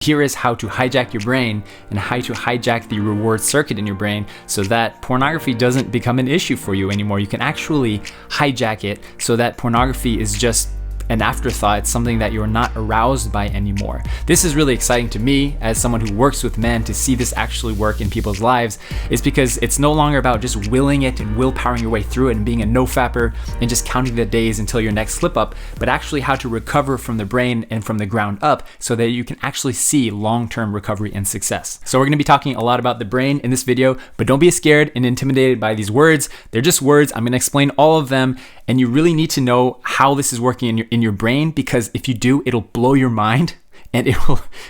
Here is how to hijack your brain and how to hijack the reward circuit in your brain so that pornography doesn't become an issue for you anymore. You can actually hijack it so that pornography is just an afterthought. It's something that you're not aroused by anymore. This is really exciting to me as someone who works with men to see this actually work in people's lives, is because it's no longer about just willing it and willpowering your way through it and being a no-fapper and just counting the days until your next slip up, but actually how to recover from the brain and from the ground up so that you can actually see long-term recovery and success. So we're going to be talking a lot about the brain in this video, but don't be scared and intimidated by these words. They're just words. I'm going to explain all of them, and you really need to know how this is working in your brain, because if you do, it'll blow your mind and it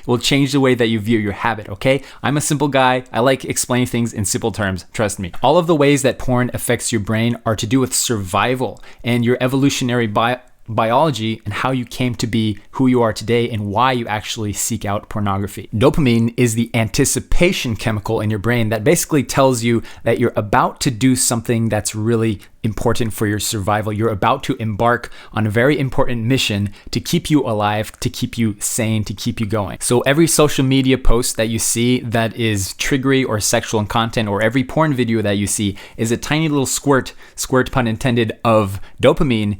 will change the way that you view your habit, okay? I'm a simple guy. I like explaining things in simple terms, trust me. All of the ways that porn affects your brain are to do with survival and your evolutionary biology and how you came to be who you are today and why you actually seek out pornography. Dopamine is the anticipation chemical in your brain that basically tells you that you're about to do something that's really important for your survival. You're about to embark on a very important mission to keep you alive, to keep you sane, to keep you going. So every social media post that you see that is triggery or sexual in content, or every porn video that you see, is a tiny little squirt pun intended, of dopamine,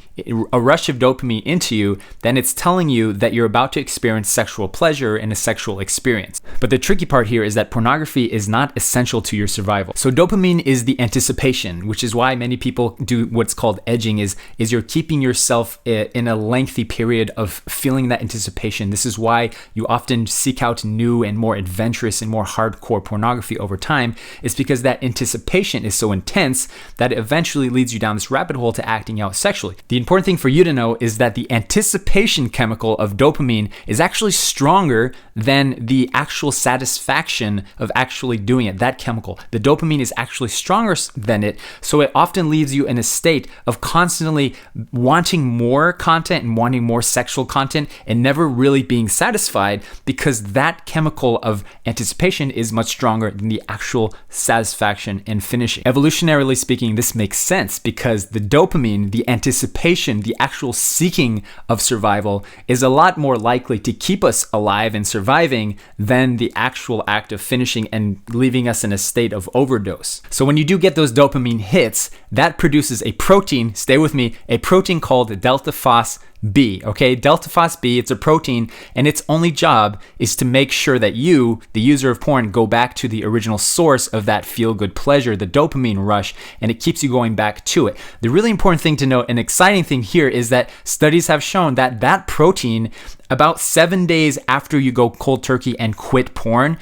a rush of dopamine into you. Then it's telling you that you're about to experience sexual pleasure and a sexual experience. But the tricky part here is that pornography is not essential to your survival. So dopamine is the anticipation, which is why many people do what's called edging, is you're keeping yourself in a lengthy period of feeling that anticipation. This is why you often seek out new and more adventurous and more hardcore pornography over time. It's because that anticipation is so intense that it eventually leads you down this rabbit hole to acting out sexually. The important thing for you to know is that the anticipation chemical of dopamine is actually stronger than the actual satisfaction of actually doing it. That chemical, the dopamine, is actually stronger than it, so it often leaves you in a state of constantly wanting more content and wanting more sexual content and never really being satisfied, because that chemical of anticipation is much stronger than the actual satisfaction and finishing. Evolutionarily speaking, this makes sense because the dopamine, the anticipation, the actual seeking of survival, is a lot more likely to keep us alive and surviving than the actual act of finishing and leaving us in a state of overdose. So when you do get those dopamine hits, that produces a protein, stay with me, a protein called delta phos B, okay? Delta phos B, it's a protein, and its only job is to make sure that you, the user of porn, go back to the original source of that feel-good pleasure, the dopamine rush, and it keeps you going back to it. The really important thing to note, an exciting thing here, is that studies have shown that that protein, about 7 days after you go cold turkey and quit porn,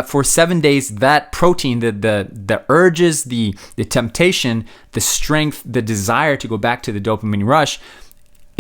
for 7 days, that protein, the urges, the temptation, the strength, the desire to go back to the dopamine rush,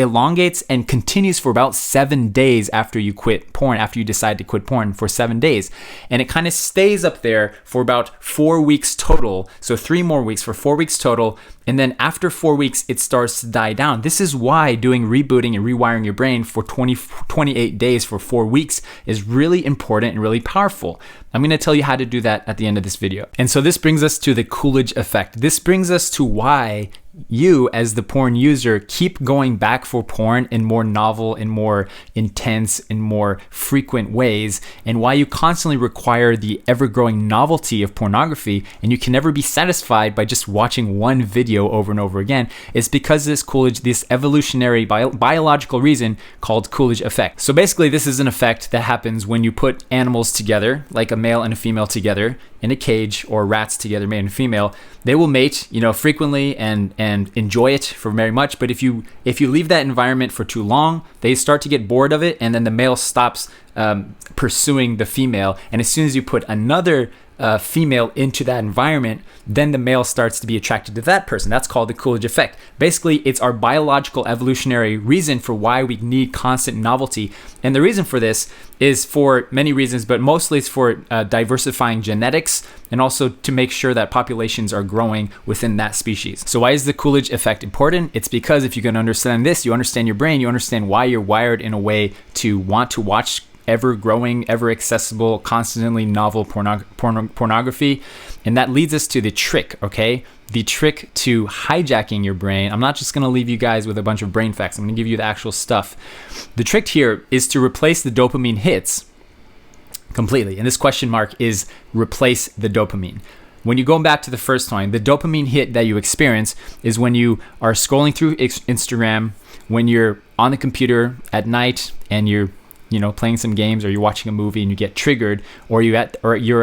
elongates and continues for about 7 days after you quit porn, after you decide to quit porn, for 7 days. And it kind of stays up there for about 4 weeks total. So 3 more weeks for 4 weeks total. And then after 4 weeks, it starts to die down. This is why doing rebooting and rewiring your brain for 28 days for 4 weeks is really important and really powerful. I'm going to tell you how to do that at the end of this video. And so this brings us to the Coolidge Effect. This brings us to why you, as the porn user, keep going back for porn in more novel and more intense and more frequent ways, and why you constantly require the ever-growing novelty of pornography, and you can never be satisfied by just watching one video over and over again. It's because of this evolutionary biological reason called Coolidge Effect. So basically, this is an effect that happens when you put animals together, like a male and a female together, in a cage, or rats together, male and female. They will mate, frequently and enjoy it for very much. But if you leave that environment for too long, they start to get bored of it, and then the male stops pursuing the female. And as soon as you put another female into that environment, then the male starts to be attracted to that person. That's called the Coolidge Effect. Basically, it's our biological evolutionary reason for why we need constant novelty. And the reason for this is for many reasons, but mostly it's for diversifying genetics, and also to make sure that populations are growing within that species. So why is the Coolidge Effect important? It's because if you can understand this, you understand your brain, you understand why you're wired in a way to want to watch ever-growing, ever-accessible, constantly novel pornography. And that leads us to the trick, okay? The trick to hijacking your brain. I'm not just going to leave you guys with a bunch of brain facts. I'm going to give you the actual stuff. The trick here is to replace the dopamine hits completely. And this question mark is replace the dopamine. When you go back to the first line, the dopamine hit that you experience is when you are scrolling through Instagram, when you're on the computer at night and you're playing some games, or you're watching a movie and you get triggered, or you're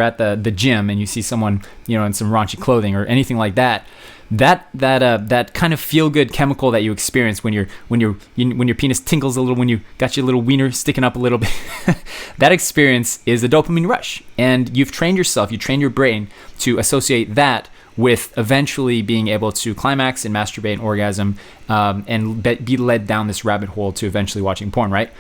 at the gym and you see someone in some raunchy clothing or anything like that. That kind of feel good chemical that you experience when your penis tinkles a little, when you got your little wiener sticking up a little bit, that experience is a dopamine rush. And you train your brain to associate that with eventually being able to climax and masturbate and orgasm, and be led down this rabbit hole to eventually watching porn, right?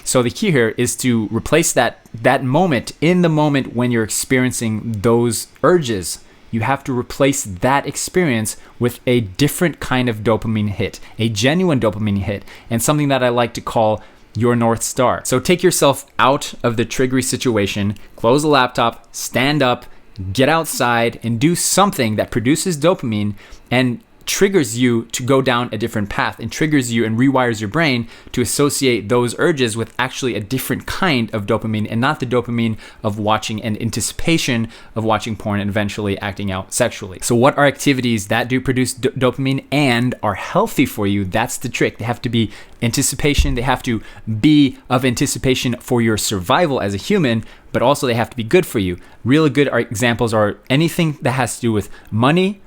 So the key here is to replace that moment, in the moment when you're experiencing those urges. You have to replace that experience with a different kind of dopamine hit, a genuine dopamine hit, and something that I like to call your North Star. So take yourself out of the triggery situation, close the laptop, stand up, get outside, and do something that produces dopamine and triggers you to go down a different path, and triggers you and rewires your brain to associate those urges with actually a different kind of dopamine, and not the dopamine of watching and anticipation of watching porn and eventually acting out sexually. So what are activities that do produce dopamine and are healthy for you? That's the trick. They have to be anticipation. They have to be of anticipation for your survival as a human, but also they have to be good for you. Really good examples are anything that has to do with money,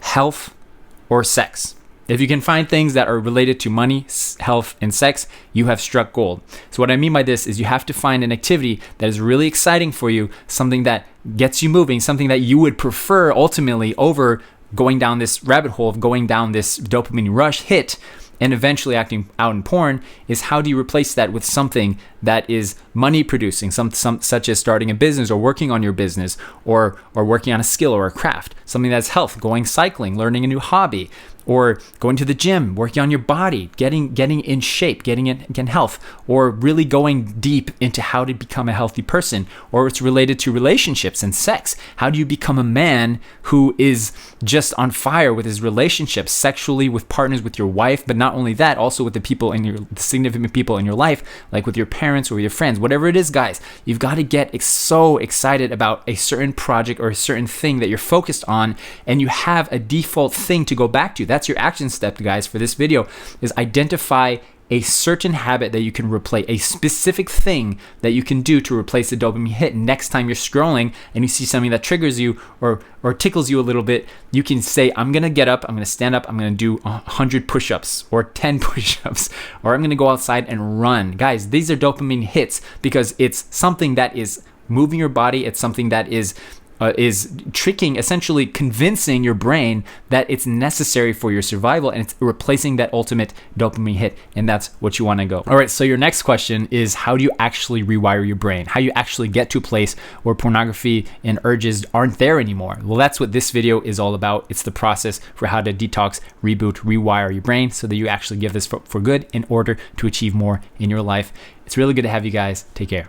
health, or sex. If you can find things that are related to money, health, and sex, you have struck gold. So what I mean by this is you have to find an activity that is really exciting for you, something that gets you moving, something that you would prefer ultimately over going down this rabbit hole of going down this dopamine rush hit and eventually acting out in porn. Is how do you replace that with something that is money producing, some such as starting a business or working on your business, or working on a skill or a craft, something that's health, going cycling, learning a new hobby, or going to the gym, working on your body, getting in shape, getting health, or really going deep into how to become a healthy person, or it's related to relationships and sex. How do you become a man who is just on fire with his relationships, sexually, with partners, with your wife, but not only that, also with the significant people in your life, like with your parents or with your friends, whatever it is, guys. You've got to get so excited about a certain project or a certain thing that you're focused on, and you have a default thing to go back to. That's your action step, guys, for this video, is identify a certain habit that you can replace, a specific thing that you can do to replace the dopamine hit. Next time you're scrolling and you see something that triggers you or tickles you a little bit, you can say, I'm gonna get up, I'm gonna stand up, I'm gonna do 100 push-ups or 10 push-ups, or I'm gonna go outside and run. Guys, these are dopamine hits because it's something that is moving your body. It's something that is tricking, essentially convincing your brain that it's necessary for your survival, and it's replacing that ultimate dopamine hit, and that's what you want to go. All right, so your next question is, how do you actually rewire your brain? How do you actually get to a place where pornography and urges aren't there anymore? Well, that's what this video is all about. It's the process for how to detox, reboot, rewire your brain so that you actually give this for good in order to achieve more in your life. It's really good to have you guys. Take care.